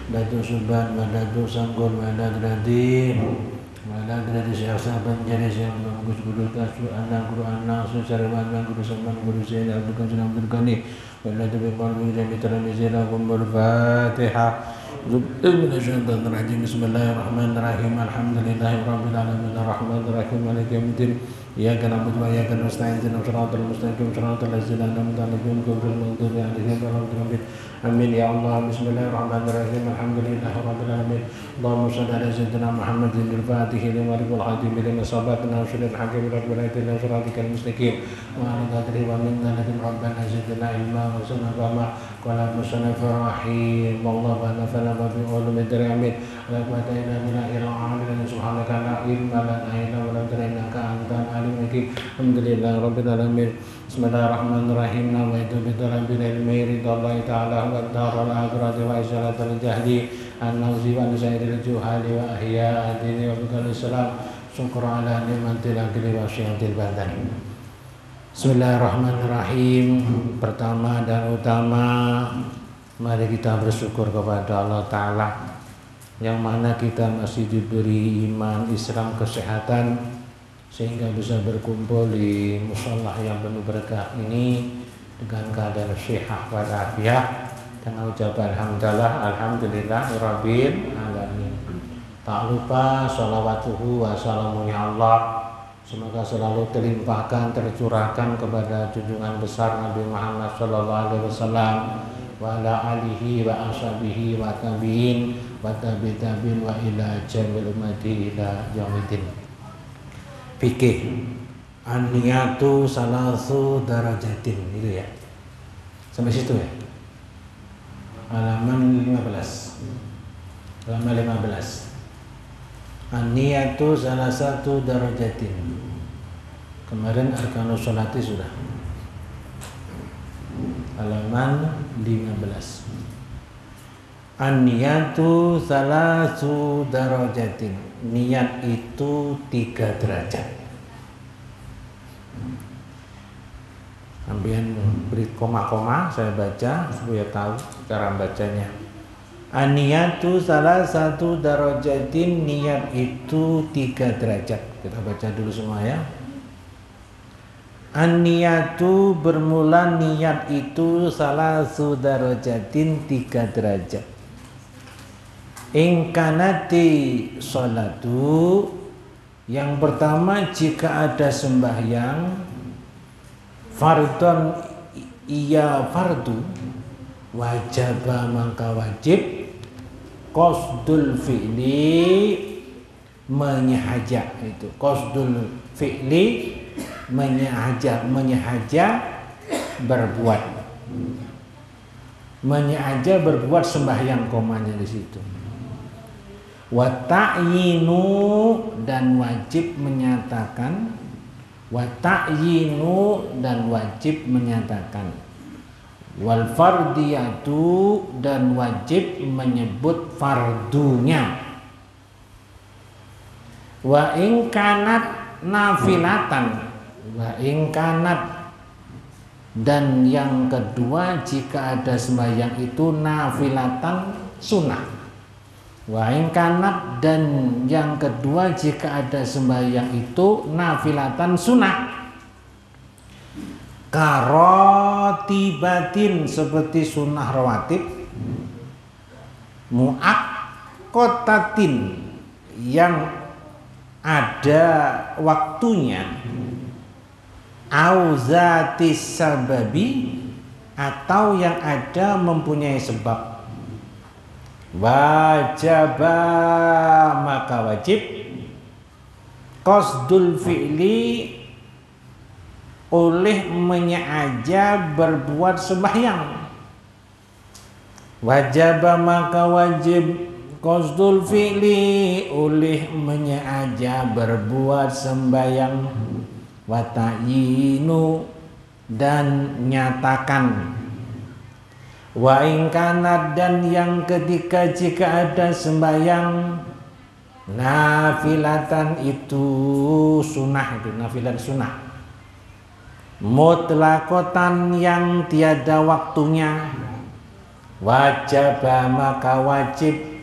Datu Suban, Datu Sanggol, Gradi, Gradi Syekh Banjari, Syekh Bagus Guru Kasu, Anak Guru Anak, Susarwan, Guru Saman, Guru Zain, Abdul Qasim Abdul Ghani, Waladu Biqalbi dan Mitra Kumbul Fatihah. Bismillahirrahmanirrahim. Bismillahirrahmanirrahim. Alhamdulillahirabbil alamin arrahmanir rahim maliki yaumiddin. Iyyaka na'budu wa iyyaka nasta'in ihdinas siratal mustaqim siratal ladzina an'amta 'alaihim ghairil maghdubi 'alaihim waladdallin. Amin ya Allah. Bismillahirrahmanirrahim. Alhamdulillahirabbil alamin. Allahumma shalli ala sayyidina Muhammadin al-Fatih lima wal khatim lima sabaqna usulil hakim rabbil alamin siratal mustaqim wa ala alihi wa min nabiyyina rabbana zidna ilma wa sanafama qala musannafur rahim wallahu nafa'ana bi ulumid amin la quwwata illa billah subhanaka la ilma lana illa wa anta innaka antal alim hakim alhamdulillah rabbil alamin. Bismillahirrahmanirrahim. Nawaitu bitalabil ilmi ridallahi ta'ala wa darul akhirati wa isyaratul jahli an-nawzi wa nusairil juhali wa ahya adini wa bukal islam syukur ala ni'matil akli wa syiatil badan. Bismillahirrahmanirrahim. Pertama dan utama, mari kita bersyukur kepada Allah Ta'ala yang mana kita masih diberi iman, Islam, kesehatan sehingga bisa berkumpul di musholah yang penuh berkah ini dengan keadaan sehat walafiat dengan ucapan alhamdulillah rabbil alamin. Tak lupa sholawatuhu wa salamunya Allah semoga selalu terlimpahkan, tercurahkan kepada junjungan besar Nabi Muhammad SAW wa ala alihi wa ashabihi wa tabi'in wa tabi'in wa ila jamil ummati ila yaumiddin. Fikih an-niyatu salasu darajatin, itu ya. Sampai situ ya. Halaman 15. Halaman 15. An-niyatu salasatu darajatin. Kemarin arkanus sholati sudah. Halaman 15. An-niyatu salasu darajatin. Niat itu 3 derajat. Ambilan beri koma-koma, saya baca supaya tahu cara bacanya. An-niyatu salasatu darajatin. Niat itu 3 derajat. Kita baca dulu semua ya. An-niyatu bermula niat itu salasu darajatin 3 derajat. Ingkanati sholatu, yang pertama jika ada sembahyang fardhon iya fardu wajaba maka wajib qasdul fi'li menyahaja, itu qasdul fi'li menyahaja berbuat, menyahaja berbuat sembahyang, komanya di situ. Wa ta'yinu, dan wajib menyatakan, wa ta'yinu, dan wajib menyatakan, wal fardiyatu, dan wajib menyebut fardunya, wa in kanat nafilatan, wa in kanat, dan yang kedua jika ada sembahyang itu nafilatan sunnah. Wa in kanat, dan yang kedua jika ada sembahyang itu nafilatan sunnah. Karotibatin, seperti sunnah rawatib. Mu'aqqatatin, yang ada waktunya. Auzatis sababi, atau yang ada mempunyai sebab. Wajaba maka wajib qasdul fi'li, oleh menyaja berbuat sembahyang. Wajaba maka wajib qasdul fi'li, oleh menyaja berbuat sembahyang. Wa ta'yinu, dan nyatakan. Wa ingkanat, dan yang ketika jika ada sembahyang nafilatan itu sunnah, itu nafilat sunnah, mutlakotan yang tiada waktunya, wajib maka wajib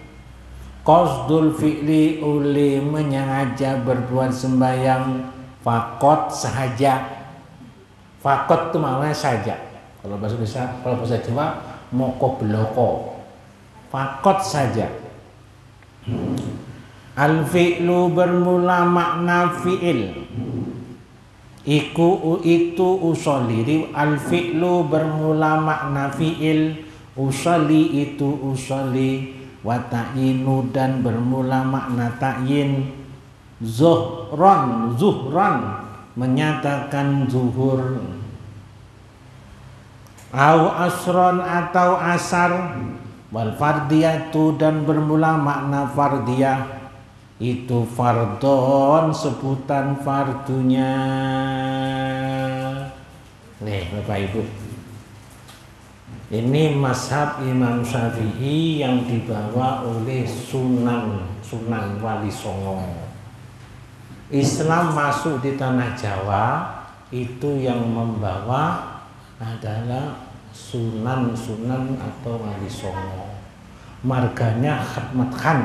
qasdul fi'li uli menyengaja berbuat sembahyang fakot sahaja. Fakot itu maknanya saja. Kalau bahasa Jawa moko bloko. Fakot saja. Al fi'lu bermula makna fi'il. Itu usolli. Al fi'lu bermula makna fi'il. Usolli itu usolli. Wa ta'inu, dan bermula makna ta'yin. Zuhran menyatakan zuhur. Au asron atau asar. Wal fardiyatu, dan bermula makna fardiyah. Itu fardon, sebutan fardunya. Nih Bapak Ibu, ini mazhab Imam Syafi'i yang dibawa oleh Sunan Wali Songo. Islam masuk di tanah Jawa, itu yang membawa adalah Sunan atau Wali Songo. Marganya Khatmat Khan,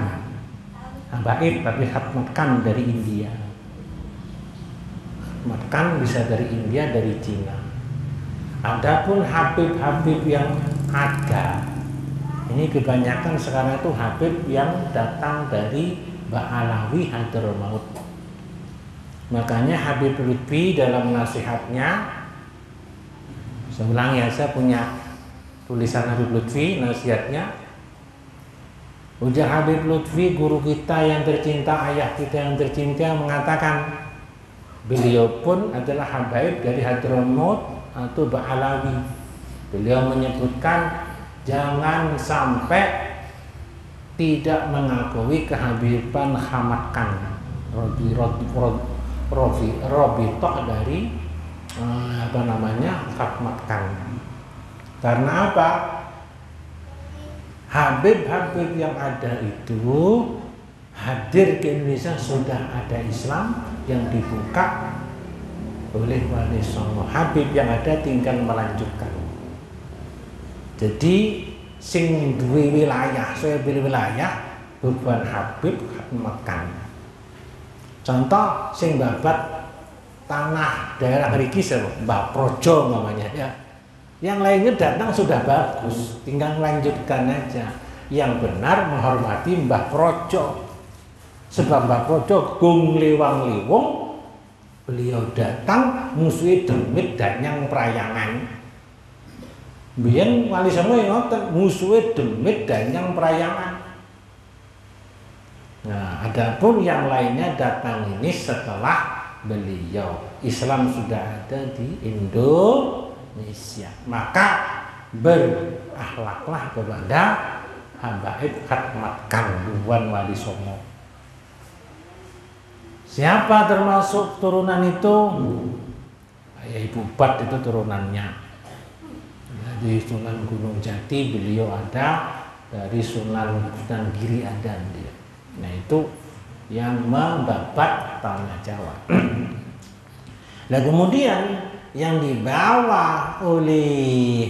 Habaib, tapi Khatmat Khan dari India. Khatmat Khan bisa dari India, dari Cina. Adapun Habib yang ada, ini kebanyakan sekarang itu Habib yang datang dari Ba'alawi Hadramaut. Makanya Habib Lutfi dalam nasihatnya, saya ulang ya, saya punya tulisan Habib Lutfi nasihatnya. Ujar Habib Lutfi, guru kita yang tercinta, ayah kita yang tercinta, mengatakan beliau pun adalah Habaib dari Hadramaut atau Ba'alawi. Beliau menyebutkan jangan sampai tidak mengakui kehabiban Khamatkan Robitoh dari Khatmatkan. Karena apa? Habib yang ada itu hadir ke Indonesia, sudah ada Islam yang dibuka oleh Wali Songo. Habib yang ada tinggal melanjutkan. Jadi sing duwe wilayah, saya pilih wilayah beban Habib Khatmatkan. Contoh sing babat tanah daerah mriki Mbah Projo namanya ya. Yang lainnya datang sudah bagus, tinggal melanjutkan aja. Yang benar menghormati Mbah Projo. Sebab Mbah Projo gung liwang liwung, beliau datang musuhi demit danyang prayangan. Biyen Wali Songo ngoten, musuhi demit danyang prayangan. Nah, adapun yang lainnya datang ini setelah beliau. Islam sudah ada di Indonesia, maka berakhlaklah kepada Habaib Khatmatkan Tuan Wali Songo. Siapa termasuk turunan itu? Ya, Ibu Bat itu turunannya. Dari Sunan Gunung Jati beliau ada, dari Sunan Giri ada dia. Nah itu yang membabat tanah Jawa. Nah kemudian yang dibawa oleh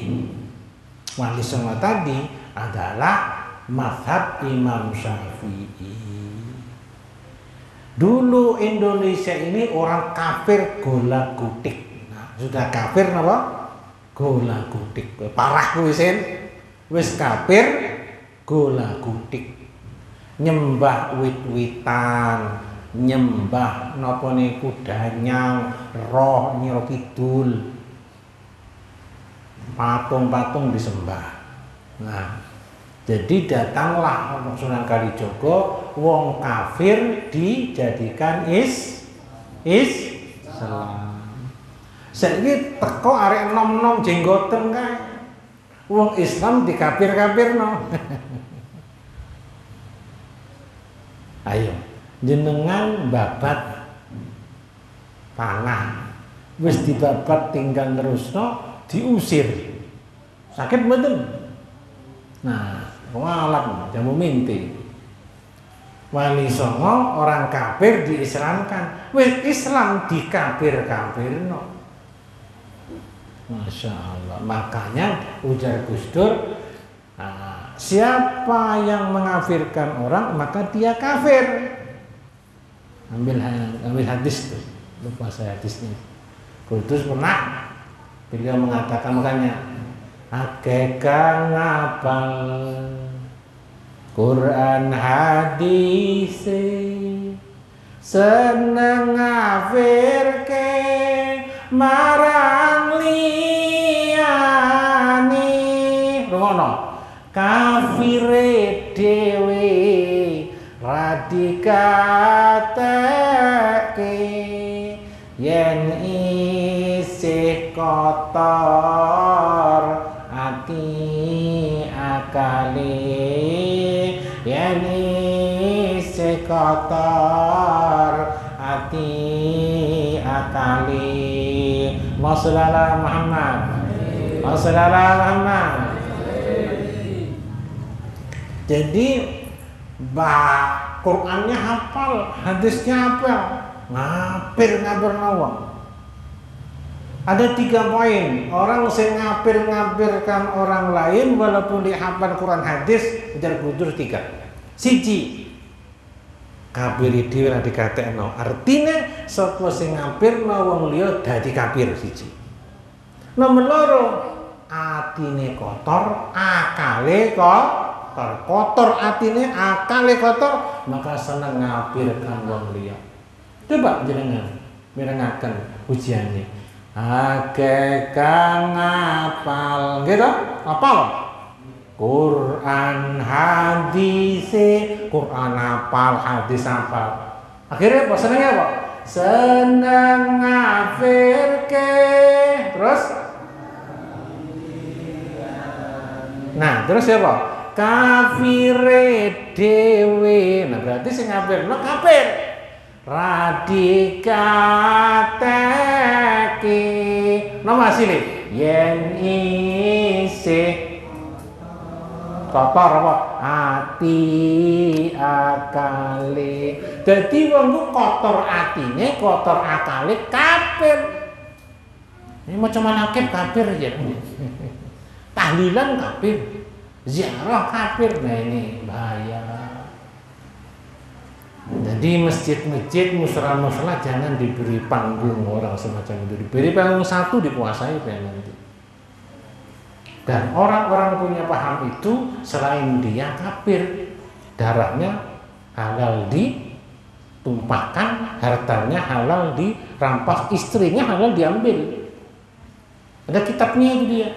Wali Songo tadi adalah mazhab Imam Syafi'i. Dulu Indonesia ini orang kafir gola gutik. Nah, sudah kafir napa? Gola gutik. Parah kuwi wis kafir gola gutik. Nyembah wit-witan, nyembah napa niku danyang, roh Nyiro Kidul, patung-patung disembah. Nah, jadi datanglah Sunan Kalijogo, wong kafir dijadikan Islam. Saiki teko arek nom-nom jenggoten kae. Wong Islam dikafir-kafirno. Ayo, jenengan babat tanah, wis dibabat tinggal terusno, diusir. Sakit mboten? Nah, kualat jamu minti. Wali Songo orang kafir diislamkan. Wis Islam dikafir-kafirno. Masya Allah. Makanya ujar Gus Dur, siapa yang mengafirkan orang maka dia kafir. Ambil hadis tuh. Lupa saya hadisnya. Kudus pernah beliau mengatakan makanya akekang ngapal Quran hadis seneng ngafirke marang liyane rungono kafire dhewe radikateke yen isih kotor ati akale yen isih kotor ati akale Wassalamualaikum Muhammad Wassalamualaikum Muhammad. Jadi Qur'annya hafal, hadisnya hafal, ngapir nawa. Ada 3 poin. Orang yang ngapir-ngapirkan orang lain walaupun dia hafal Quran hadis, ujar kudur 3. Siji, kafir dhewe ra dikatekno. Artine sapa sing ngapirno wong liya dadi kafir siji. Nomor 2, atine kotor, akale kotor atine, akale kotor, maka seneng ngapirkan wong liya. Coba jenengan mirengaken ujiane. Akeh kang apal, gitu? Apal? Quran hadis, Quran apal, hadis apal. Akhirnya apa? Senengnya apa? Seneng ngafirke. Terus? Nah, terus siapa? Kafire dewe. Nah, berarti sing ngafirno kafir. Radikateki nama asli yen isih kotor apa ati akale. Dadi wong kotor atine, kotor akale kafir. Ini macam manakib kafir ya. Tahlilan kafir, ziarah kafir. Nah ini bahaya. Jadi masjid-masjid, musala-musala jangan diberi panggung orang semacam itu. Diberi panggung satu dikuasai nanti. Dan orang-orang punya paham itu selain dia kafir, darahnya halal ditumpahkan, hartanya halal dirampas, istrinya halal diambil. Ada kitabnya itu dia.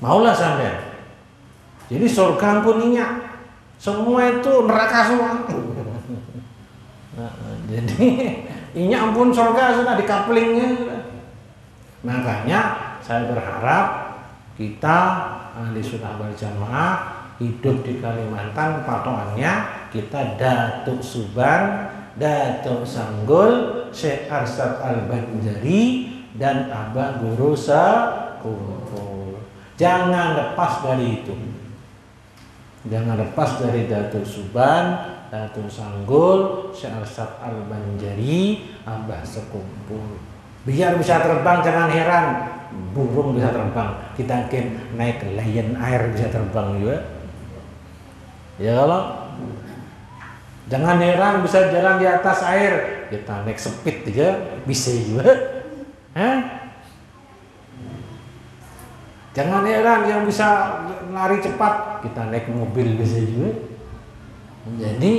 Maulah sampai. Jadi surga pun minyak, semua itu neraka semua. Jadi ini ampun surga sudah dikaplingnya. Makanya saya berharap kita ahli sunnah wal jamaah hidup di Kalimantan patokannya kita Datuk Suban, Datuk Sanggul, Syekh Arsyad Al-Banjari dan Abah Guru Sekumpul. Jangan lepas dari itu. Jangan lepas dari Datuk Suban, Datuk Sanggul, Syekh Arsyad Al-Banjari, Abah Sekumpul. Biar bisa terbang, jangan heran. Burung bisa terbang, kita akan naik Lion Air bisa terbang juga. Ya kalau jangan heran bisa jalan di atas air, kita naik Speed aja bisa juga. Jangan heran yang bisa lari cepat, kita naik mobil bisa juga. Jadi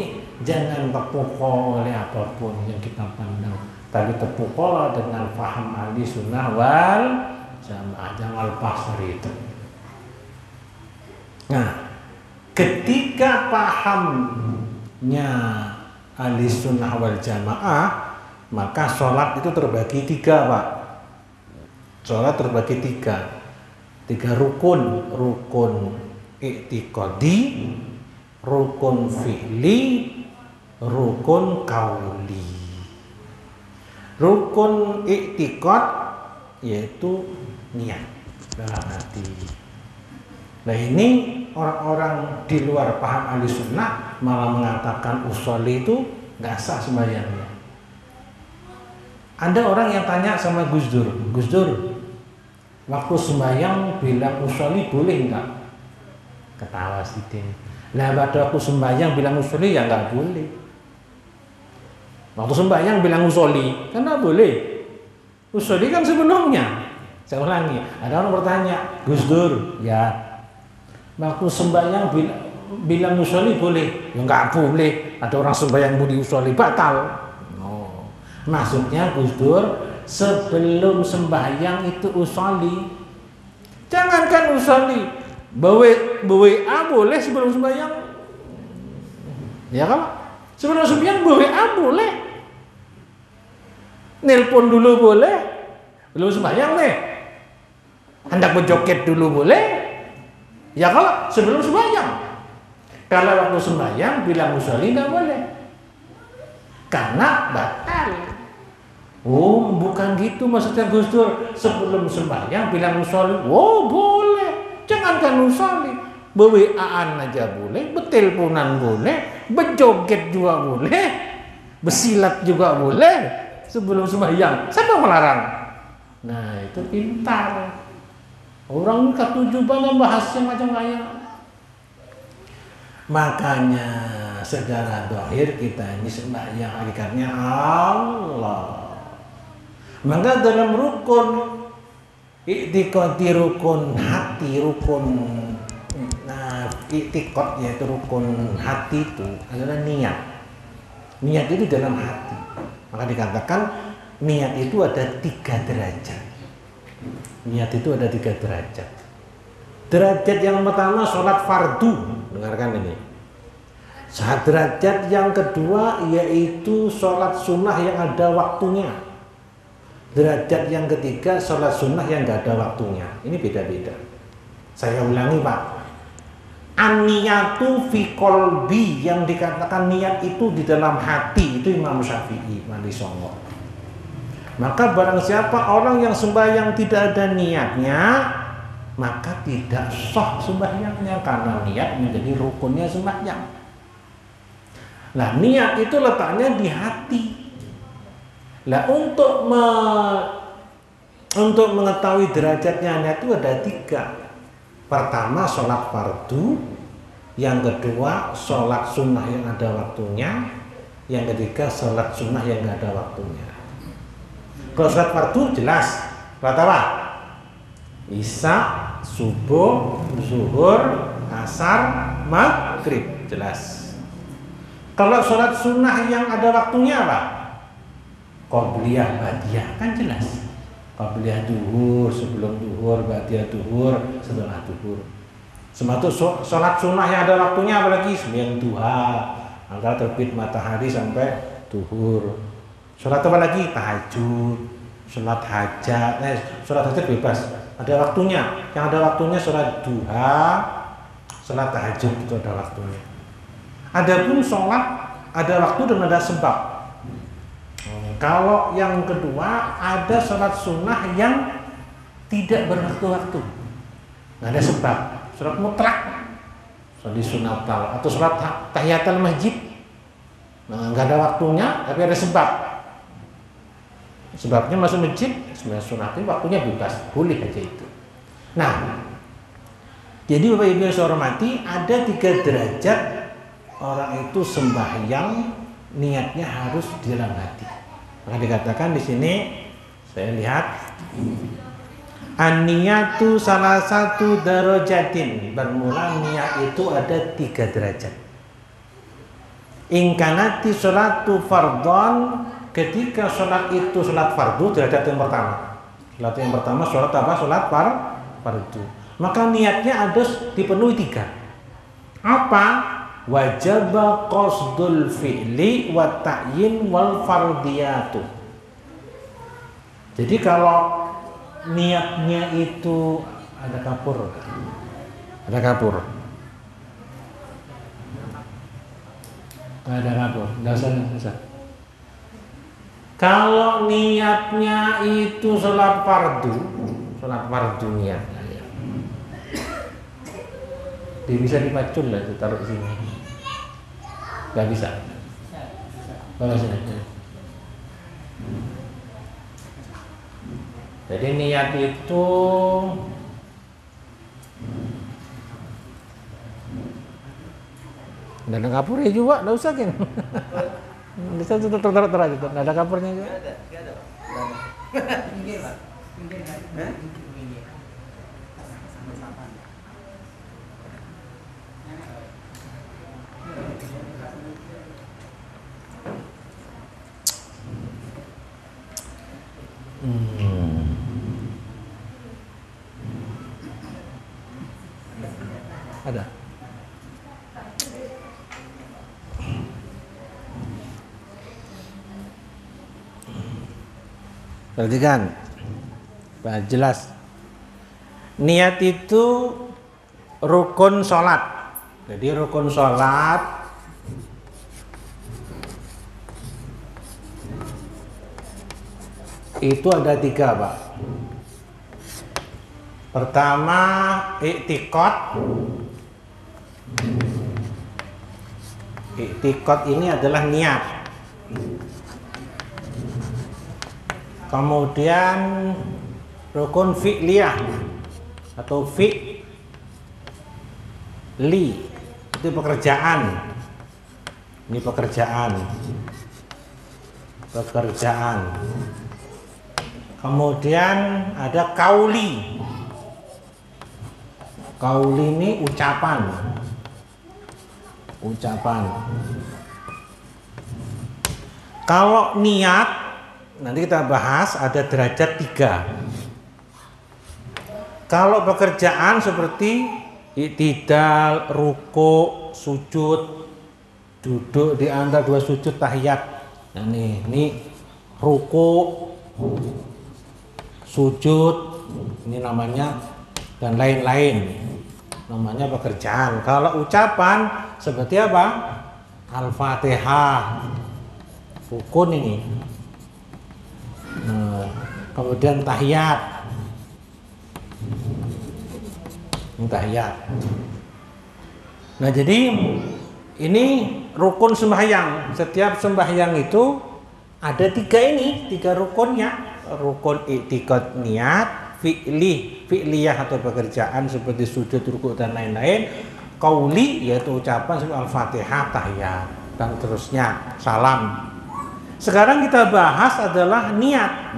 jangan terpukau oleh apapun yang kita pandang, tapi terpukau dengan paham ahli sunnah wal jamaah. Jangan lepas dari itu. Nah, ketika pahamnya ahli sunnah wal jamaah, maka sholat itu terbagi 3, Pak. Sholat terbagi 3 rukun. Rukun i'tiqadi, rukun fi'li, rukun qauli. Rukun i'tiqad yaitu niat dalam hati. Nah ini orang-orang di luar paham ahli sunnah malah mengatakan usolli itu nggak sah sembahyangnya. Ada orang yang tanya sama Gus Dur, Gus Dur, waktu sembahyang bilang usolli boleh nggak? Ketawa Sidin. Nah, pada waktu sembahyang bilang usolli ya nggak boleh. Waktu sembahyang bilang usolli, kan nggak boleh. Usolli kan sebelumnya. Saya ulangi, ada orang bertanya, Gus Dur, ya. Waktu sembahyang bilang usolli boleh? Ya nggak boleh. Ada orang sembahyang muni usolli batal. Oh, maksudnya Gus Dur sebelum sembahyang itu usolli. Jangankan usolli, bawa boleh sebelum sembahyang. Ya kan? Sebelum sembahyang bawa boleh. Nelpon dulu boleh. Belum sembahyang nih. Hendak berjoget dulu boleh. Ya kalau sebelum sembahyang. Kalau waktu sembahyang bilang usolli nggak boleh, karena batal. Oh, bukan gitu maksudnya Gus Dur. Sebelum sembahyang bilang usolli, oh boleh. Jangankan usolli, beweaan aja boleh, betelponan boleh, berjoget juga boleh, bersilat juga boleh sebelum sembahyang. Siapa yang melarang? Nah, itu pintar. Orang ketujuh banget bahasnya macam kayak. Makanya secara zahir kita ini sembahyang, hakikatnya Allah. Maka dalam rukun i'tiqadi, rukun hati, rukun i'tiqad yaitu rukun hati itu adalah niat. Niat itu dalam hati. Maka dikatakan niat itu ada 3 derajat. Niat itu ada 3 derajat. Derajat yang pertama sholat fardu, dengarkan ini. Derajat yang kedua yaitu sholat sunnah yang ada waktunya. Derajat yang ketiga sholat sunnah yang nggak ada waktunya. Ini beda-beda. Saya ulangi Pak. An-niyatu fi qalbi, yang dikatakan niat itu di dalam hati, itu Imam Syafi'i Mandi Songo. Maka barang siapa orang yang sembahyang tidak ada niatnya, maka tidak sah sembahyangnya, karena niat menjadi rukunnya sembahyang. Nah, niat itu letaknya di hati. Nah, untuk mengetahui derajatnya niat itu ada 3. Pertama sholat fardu, yang kedua sholat sunnah yang ada waktunya, yang ketiga sholat sunnah yang nggak ada waktunya. Kalau sholat fardu jelas, sholat apa? Isya, subuh, zuhur, asar, maghrib, jelas. Kalau sholat sunnah yang ada waktunya apa? Qobliyah, ba'diyah, kan jelas. Qobliyah duhur, sebelum duhur, ba'diyah duhur, setelah duhur. Sematu sholat sunnah yang ada waktunya apalagi sembahyang duha, antara terbit matahari sampai duhur. Sholat apa lagi? Tahajud, sholat hajat. Sholat hajat bebas, ada waktunya. Yang ada waktunya sholat duha, sholat tahajud itu ada waktunya. Adapun sholat ada waktu dan ada sebab. Kalau yang kedua ada sholat sunnah yang tidak berwaktu-waktu, nggak ada sebab. Sholat mutlak, sholat sunatal atau sholat tahiyatul masjid, nggak ada waktunya tapi ada sebab. Sebabnya masuk masjid, sebenarnya sunatnya waktunya bebas, boleh aja itu. Nah, jadi Bapak Ibu yang saya hormati, ada 3 derajat orang itu sembahyang niatnya harus di dalam hati. Maka dikatakan di sini, saya lihat, an-niyatu salah satu darajatin, bermula niat itu ada 3 derajat. Ingkanati sholatu fardhon, ketika sholat itu sholat fardu, derajat yang pertama. Sholat yang pertama sholat apa? Sholat fardu. Maka niatnya ada dipenuhi 3. Apa? Wajib qasdul fi'li wa ta'yin wal fardiyatu. Jadi kalau niatnya itu ada kapur. Ada kapur. Ada kapur. Enggak usah. Kalau niatnya itu sholat fardu niatnya. Dia bisa dipacul lah, itu taruh sini. Gak bisa. Bawa sini. Jadi niat itu nggak ada kapurnya juga, nggak usah kan? Bisa taruh aja tuh, nggak ada kapurnya juga. Nggak ada. Pinggir Pak. Pinggir kan? Pinggir. Sama-sama. Ada. Perhatikan, jelas. Niat itu rukun sholat. Jadi rukun sholat itu ada 3, Pak. Pertama, i'tiqad. I'tiqad ini adalah niat. Kemudian rukun fi'liyah atau fi'li, itu pekerjaan. Ini pekerjaan. Kemudian ada kauli. Kauli ini ucapan. Kalau niat, nanti kita bahas ada derajat 3. Kalau pekerjaan seperti i'tidal, ruku, sujud, duduk di antara 2 sujud tahiyat. Nah, ini ruku, sujud, ini namanya, dan lain-lain. Namanya pekerjaan. Kalau ucapan seperti apa? Al-Fatihah, rukun ini. Nah, kemudian tahiyat. Nah, jadi ini rukun sembahyang. Setiap sembahyang itu ada 3 rukunnya. Rukun i'tiqad, niat, fi'liyah atau pekerjaan seperti sujud, ruku dan lain-lain. Qauli yaitu ucapan seperti Al-Fatihah, tahiyat dan terusnya, salam. Sekarang kita bahas adalah niat.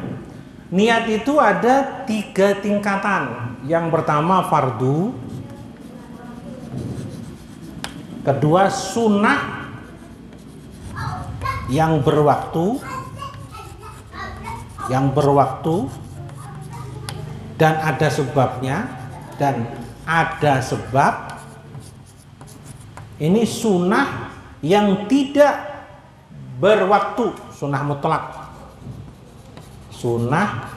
Niat itu ada 3 tingkatan. Yang pertama fardu, kedua sunnah yang berwaktu, dan ada sebabnya, dan ada sebab. Ini sunnah yang tidak berwaktu, sunnah mutlak. Sunnah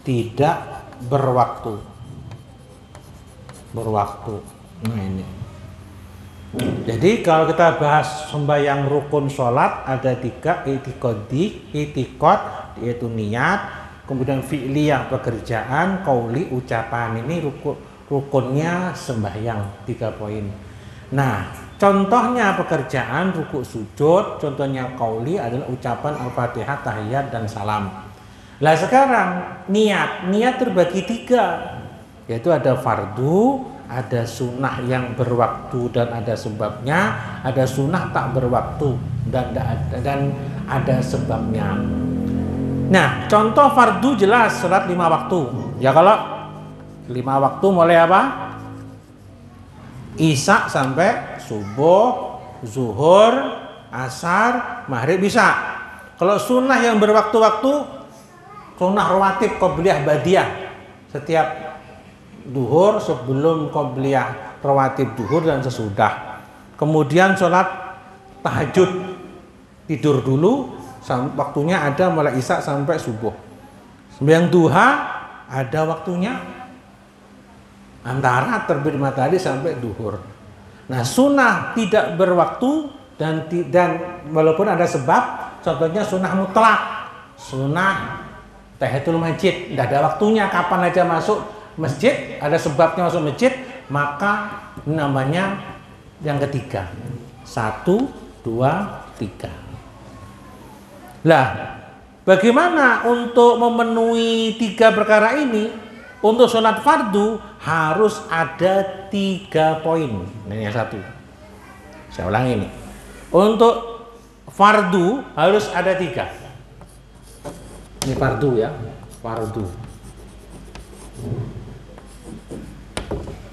tidak berwaktu. Nah, ini. Jadi kalau kita bahas sembahyang rukun sholat ada 3, i'tiqad yaitu niat, kemudian fi'liyah pekerjaan, qauli ucapan. Ini rukunnya sembahyang 3 poin. Nah, contohnya pekerjaan ruku sujud, contohnya qauli adalah ucapan Al-Fatihah, tahiyat dan salam. Lah sekarang niat terbagi 3, yaitu ada fardu, ada sunnah yang berwaktu dan ada sebabnya, ada sunnah tak berwaktu dan ada sebabnya. Nah, contoh fardu jelas salat 5 waktu. Ya, kalau 5 waktu mulai apa? Isya sampai subuh, zuhur, asar, maghrib, bisa. Kalau sunnah yang berwaktu-waktu, sunnah rawatib, qobliyah, badiyah. Setiap duhur, sebelum qobliyah, rawatib duhur dan sesudah. Kemudian sholat tahajud, tidur dulu, waktunya ada mulai isya sampai subuh. Sembahyang duha ada waktunya antara terbit matahari sampai duhur. Nah, sunnah tidak berwaktu dan walaupun ada sebab, contohnya sunnah mutlak, sunnah tahiyatul masjid, tidak ada waktunya, kapan aja masuk masjid, ada sebabnya masuk masjid, maka namanya yang ketiga. 1, 2, 3. Lah, bagaimana untuk memenuhi 3 perkara ini? Untuk sholat fardu harus ada 3 poin. Ini yang 1. Saya ulangi ini. Untuk fardu harus ada 3. Ini fardu ya, fardu.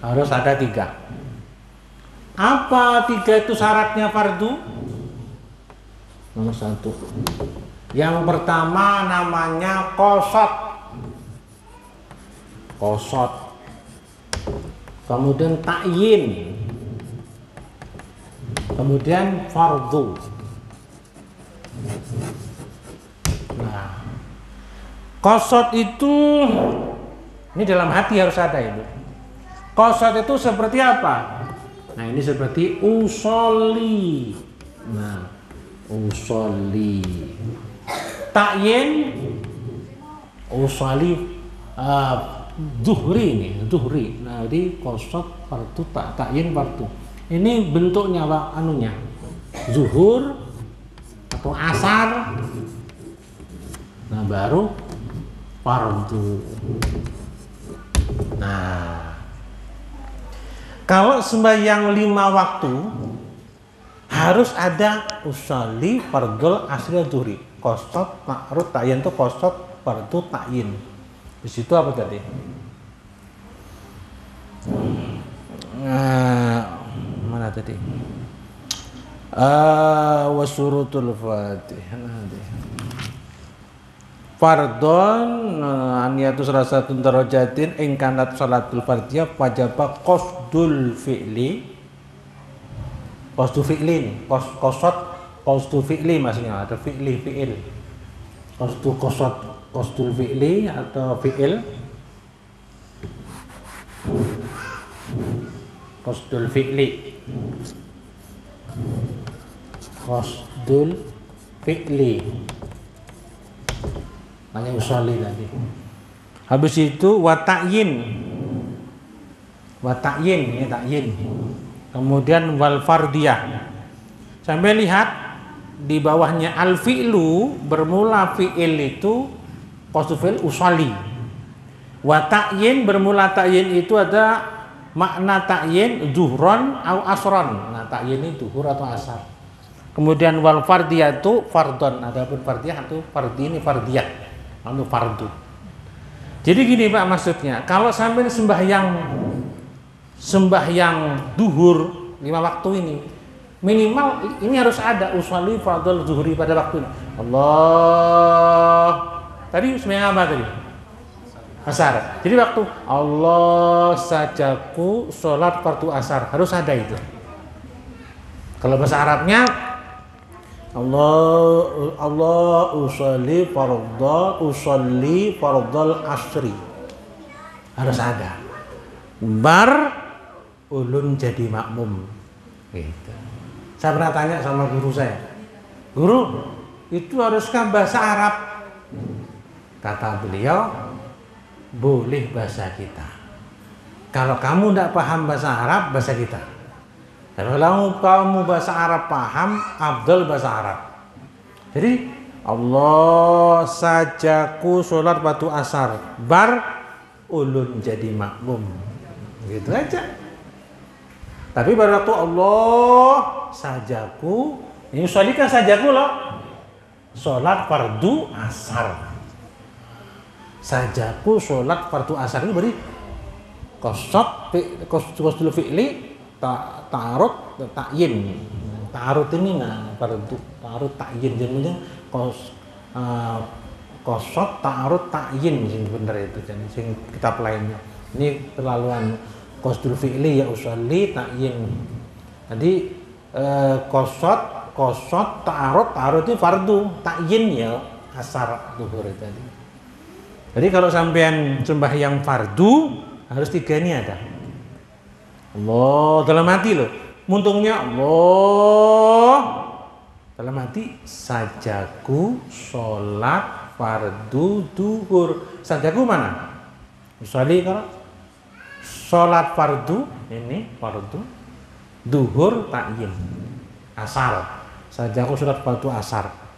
Harus ada 3. Apa 3 itu syaratnya fardu? Nomor 1. Yang pertama namanya qasad. Qasad. Kemudian ta'yin. Kemudian fardu. Nah, qasad itu ini dalam hati harus ada itu. Qasad itu seperti apa? Nah, ini seperti usolli. Nah, usolli. Ta'yin usolli zuhri ini, zuhri. Nah, di qasad fardu, ta'yin fardu. Ini bentuknya apa anunya? Zuhur atau asar. Nah, baru fardu. Nah, kalau sembahyang 5 waktu harus ada usolli fardul asri zuhri. Qasad, ma'ruf, ta'yin itu qasad, fardu, ta'yin. Di situ apa tadi? Mana tadi? Wasurutul Fatihah nanti. Fardon aniyatu salasatun darajatin ing kanat salatul fardiyah wajaba qasdul fi'li. Qasdul fi'lin, qasdul fi'li maksudnya ada fi'li fi'il. Qasdul fi'li atau fi'il. Qasdul fi'li. Qasdul fi'li. Hanya usolli tadi. Habis itu wa ta'yin. Wa ta'yin, ini ta'yin. Kemudian wal fardiyah. Sampai lihat di bawahnya al fi'lu bermula fi'il itu qasdul fi'il usolli. Wa ta'yin bermula ta'yin itu ada makna ta'yin zuhron au asron. Nah, ta'yin itu zuhur atau asar. Kemudian wal fardiyah itu fardon. Adapun fardiyah itu fardi ini fardiyah. Lalu fardu. Jadi gini Pak maksudnya, kalau sampai sembahyang duhur 5 waktu ini, minimal ini harus ada usolli fardul zuhri pada waktu ini. Allah. Tadi sembahyang apa tadi? Asar. Jadi waktu Allah sajaku sholat fardu asar harus ada itu. Kalau bahasa Arabnya Allah usolli fardal asri harus ada. Bar ulun jadi makmum. Gitu. Saya pernah tanya sama guru saya, guru itu haruskah bahasa Arab? Kata beliau, boleh bahasa kita. Kalau kamu tidak paham bahasa Arab, bahasa kita. Kalau kamu bahasa Arab paham, afdal bahasa Arab. Jadi Allah sajaku sholat waktu asar, bar ulun jadi makmum, gitu aja. Tapi pada waktu Allah sajaku, ini sholikan sajaku loh, sholat fardu asar. Sajaku sholat fardu asar ini berarti qasdul fi'li ta'arud ta'yin. Ta'arud ini fardu ta'arud ta'yin jadinya qasad ta'arud ta'yin sing bener itu jadi sing kitab lainnya. Ini terlaluan qasdul fi'li ya usolli ta'yin. Jadi qasad ta'arud ini fardu, ta'yin ya asar zuhur tadi. Jadi kalau sampean sembahyang fardu harus 3 ini ada. Allah dalam hati loh, muntungnya Allah dalam hati sajaku sholat fardu duhur. Sajaku mana? Usolli kalau sholat fardu, ini fardu, duhur takyin, asar. Saja aku sholat fardu asar.